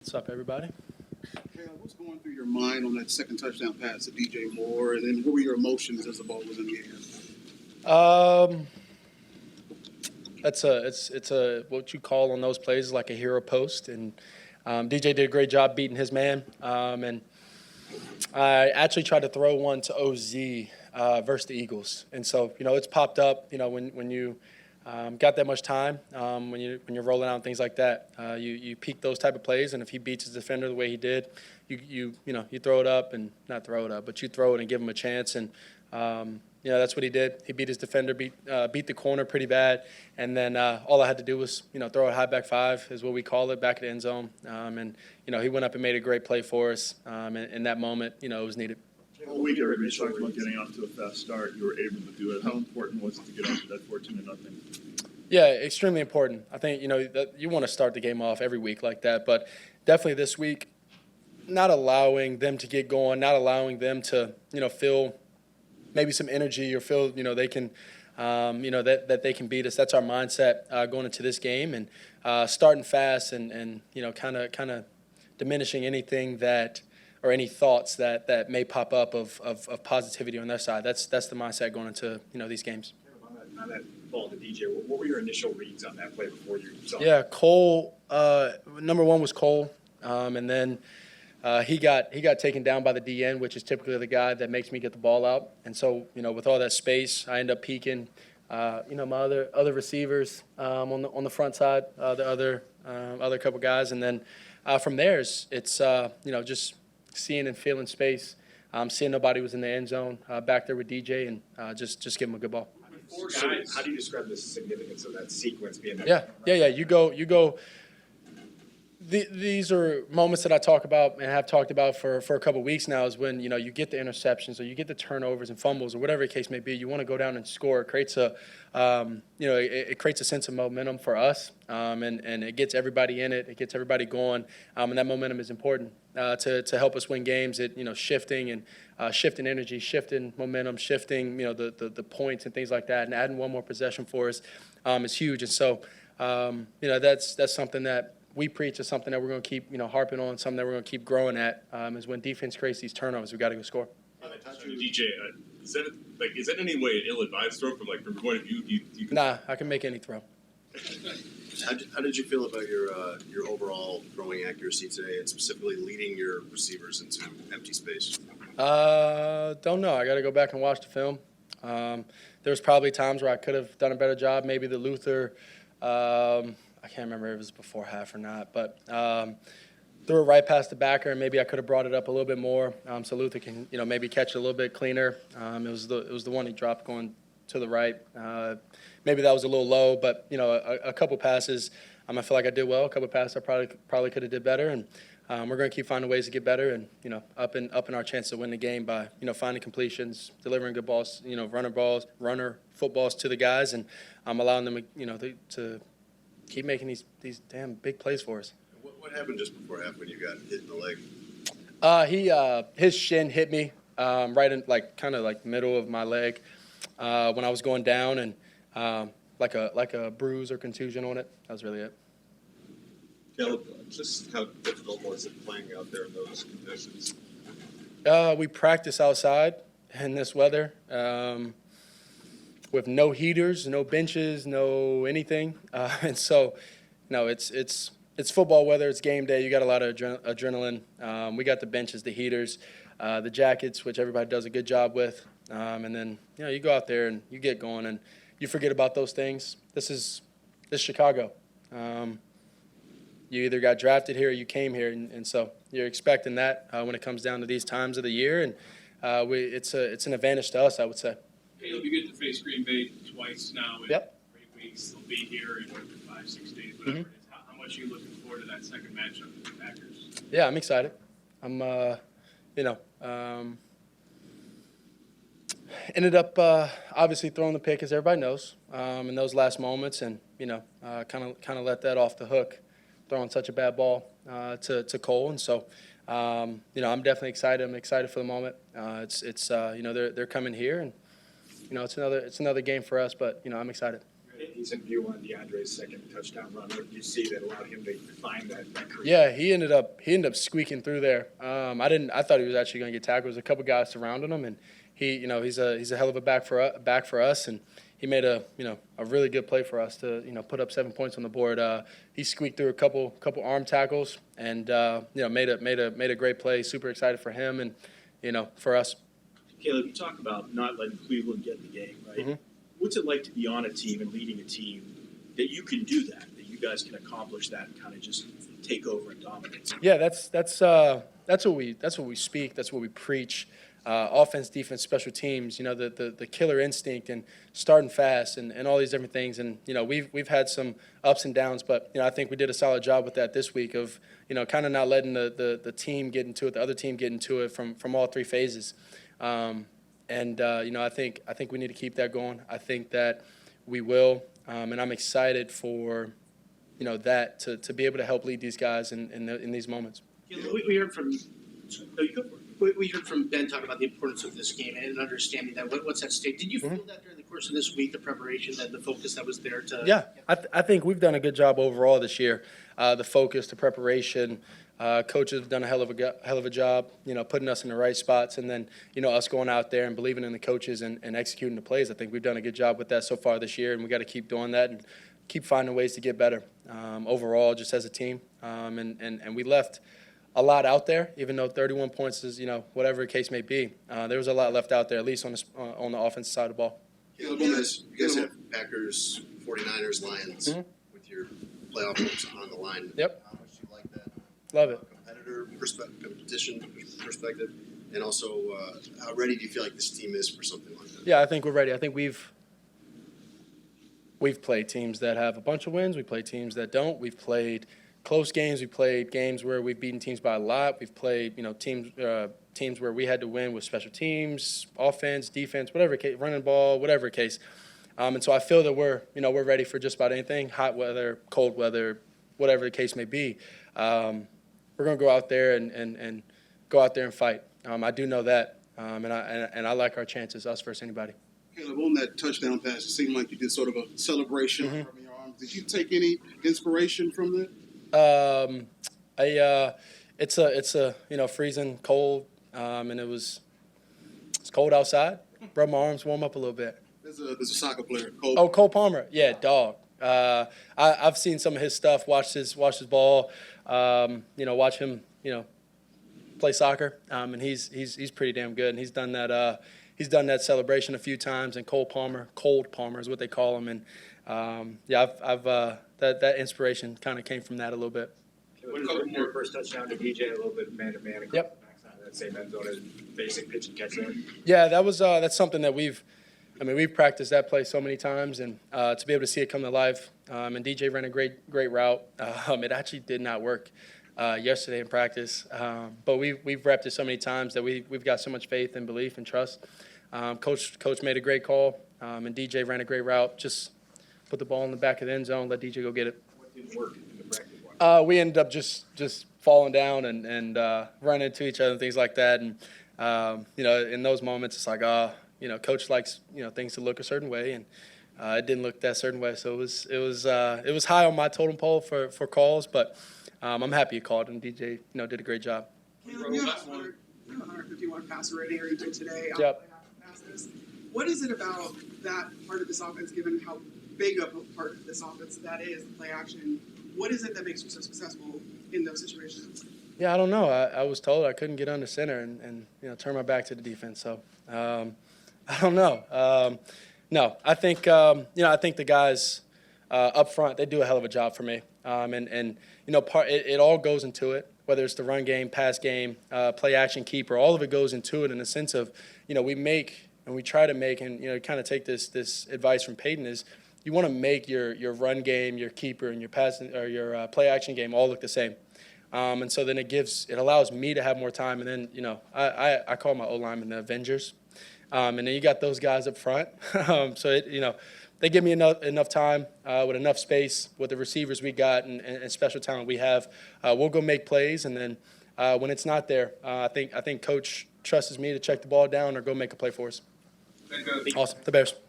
What's up, everybody? What's going through your mind on that second touchdown pass to DJ Moore, and then what were your emotions as the ball was in the air? Um, it's a what you call on those plays like a hero post, and DJ did a great job beating his man. And I actually tried to throw one to OZ versus the Eagles, and so it's popped up. When you got that much time, when you're rolling out and things like that, you peak those type of plays, and if he beats his defender the way he did, you throw it up and not throw it up, but you throw it and give him a chance, and that's what he did. He beat his defender, beat the corner pretty bad, and then all I had to do was throw a high back five is what we call it, back at the end zone, and he went up and made a great play for us. In that moment, it was needed. All week, everybody talked about getting off to a fast start. You were able to do it. How important was it to get off to that 14-0? Yeah, extremely important. I think that you want to start the game off every week like that, but definitely this week, not allowing them to get going, not allowing them to feel maybe some energy or feel they can that they can beat us. That's our mindset going into this game, and starting fast and kind of diminishing anything that or any thoughts that may pop up of positivity on their side. That's the mindset going into these games. On that ball to DJ, what were your initial reads on that play before you saw it? Yeah, Cole. Number one was Cole, and then he got taken down by the DN, which is typically the guy that makes me get the ball out. And so with all that space, I end up peeking. My other receivers on the front side, the other couple guys, and then from there it's just seeing and feeling space. Seeing nobody was in the end zone back there with DJ, and just give him a good ball. So how do you describe the significance of that sequence being there? Yeah. You go. These are moments that I talk about and have talked about for a couple of weeks now. Is when you get the interceptions or you get the turnovers and fumbles or whatever the case may be. You want to go down and score. It creates it creates a sense of momentum for us, and it gets everybody in it. It gets everybody going, and that momentum is important to help us win games. It shifting and shifting energy, shifting momentum, shifting the points and things like that, and adding one more possession for us is huge. And so that's something that we preach, is something that we're going to keep harping on, something that we're going to keep growing at. Is when defense creates these turnovers, we got to go score. DJ, is that in any way an ill-advised throw from your point of view? You can... Nah, I can make any throw. How did you feel about your overall throwing accuracy today, and specifically leading your receivers into empty space? Don't know. I got to go back and watch the film. There's probably times where I could have done a better job. Maybe the Luther. I can't remember if it was before half or not, but threw it right past the backer, and maybe I could have brought it up a little bit more so Luther can maybe catch it a little bit cleaner. It was the one he dropped going to the right. Maybe that was a little low, but a couple passes I feel like I did well. A couple passes I probably could have did better, and we're going to keep finding ways to get better and up in our chance to win the game by finding completions, delivering good balls, runner footballs to the guys, and allowing them to keep making these damn big plays for us. What happened just before half when you got hit in the leg? His shin hit me right in kind of middle of my leg when I was going down, and like a bruise or contusion on it. That was really it. Caleb, just how difficult was it playing out there in those conditions? We practice outside in this weather with no heaters, no benches, no anything, and so it's football weather. It's game day. You got a lot of adrenaline. We got the benches, the heaters, the jackets, which everybody does a good job with, and then you go out there and you get going and you forget about those things. This is Chicago. You either got drafted here or you came here, and so you're expecting that when it comes down to these times of the year, and it's an advantage to us, I would say. Caleb, you get to face Green Bay twice now in Yep. 8 weeks. They'll be here in 5-6 days, whatever it is. How much are you looking forward to that second matchup with the Packers? Yeah, I'm excited. I'm ended up obviously throwing the pick, as everybody knows, in those last moments, and kind of let that off the hook, throwing such a bad ball to Cole, and so I'm definitely excited. I'm excited for the moment. They're coming here, and it's another game for us, but I'm excited. He's in view on DeAndre's second touchdown run. What did you see that allowed him to find that crease? Yeah, he ended up squeaking through there. I thought he was actually going to get tackled. There was a couple guys surrounding him, and he's a hell of a back for us, and he made a really good play for us to put up 7 points on the board. He squeaked through a couple arm tackles, and made a great play. Super excited for him and for us. Caleb, you talk about not letting Cleveland get in the game, right? Mhm. What's it like to be on a team and leading a team that you can do that you guys can accomplish that and kind of just take over and dominate? Yeah, that's what we speak. That's what we preach. Offense, defense, special teams. The killer instinct and starting fast and all these different things. And we've had some ups and downs, but I think we did a solid job with that this week of kind of not letting the team get into it, the other team get into it from all three phases. I think we need to keep that going. I think that we will, and I'm excited for that to be able to help lead these guys in these moments. We heard from. No, you go for it. We heard from Ben talk about the importance of this game and understanding that what's at stake. Did you feel that during the course of this week, the preparation, that the focus that was there to? Yeah, I think we've done a good job overall this year. The focus, the preparation, coaches have done a hell of a job, putting us in the right spots, and then us going out there and believing in the coaches and executing the plays. I think we've done a good job with that so far this year, and we got to keep doing that and keep finding ways to get better overall, just as a team. And we left a lot out there, even though 31 points is, whatever the case may be. There was a lot left out there, at least on the offensive side of the ball. You guys have Packers, 49ers, Lions with your playoff hopes on the line. Yep. How much do you like that? Love it. Competition perspective, and also how ready do you feel like this team is for something like that? Yeah, I think we're ready. I think we've played teams that have a bunch of wins. We play teams that don't. We've played close games. We played games where we've beaten teams by a lot. We've played, teams where we had to win with special teams, offense, defense, whatever case, running ball, whatever case. And so I feel that we're ready for just about anything, hot weather, cold weather, whatever the case may be. We're going to go out there and go out there and fight. I do know that, and I like our chances, us versus anybody. Caleb, on that touchdown pass, it seemed like you did sort of a celebration from your arms. Did you take any inspiration from that? It's a freezing cold, and it's cold outside. Rub my arms, warm up a little bit. There's a soccer player, Cole. Oh, Cole Palmer, yeah, dog. I've seen some of his stuff, watched his ball, watch him, play soccer, and he's pretty damn good, and he's done that celebration a few times. And Cold Palmer is what they call him, and I've that inspiration kind of came from that a little bit. What is your first touchdown to DJ? A little bit man-to-man. Yep. Backside of that same end zone and basic pitch and catch there. Yeah, that's something that we've practiced that play so many times, and to be able to see it come to life. And DJ ran a great route. It actually did not work yesterday in practice, but we've repped it so many times that we've got so much faith and belief and trust. Coach made a great call, and DJ ran a great route. Just put the ball in the back of the end zone, let DJ go get it. What didn't work in the practice one? We ended up just falling down and running into each other and things like that. And in those moments, it's like, coach likes things to look a certain way, and it didn't look that certain way. So it was high on my totem pole for calls, but I'm happy he called, and DJ did a great job. Caleb, you have 151 passer rating today. Yep. What is it about that part of this offense, given how big of a part of this offense that is, the play action? What is it that makes you so successful in those situations? Yeah, I don't know. I was told I couldn't get under center and turn my back to the defense. So I don't know. No, I think I think the guys up front, they do a hell of a job for me. It all goes into it. Whether it's the run game, pass game, play action, keeper, all of it goes into it in the sense of we make and we try to make, and kind of take this advice from Peyton is you want to make your run game, your keeper, and your pass or your play action game all look the same. And so then it allows me to have more time. And then I call my O-linemen the Avengers. And then you got those guys up front. So they give me enough time with enough space with the receivers we got and special talent we have. We'll go make plays, and then when it's not there, I think Coach trusts me to check the ball down or go make a play for us. Awesome. The Bears.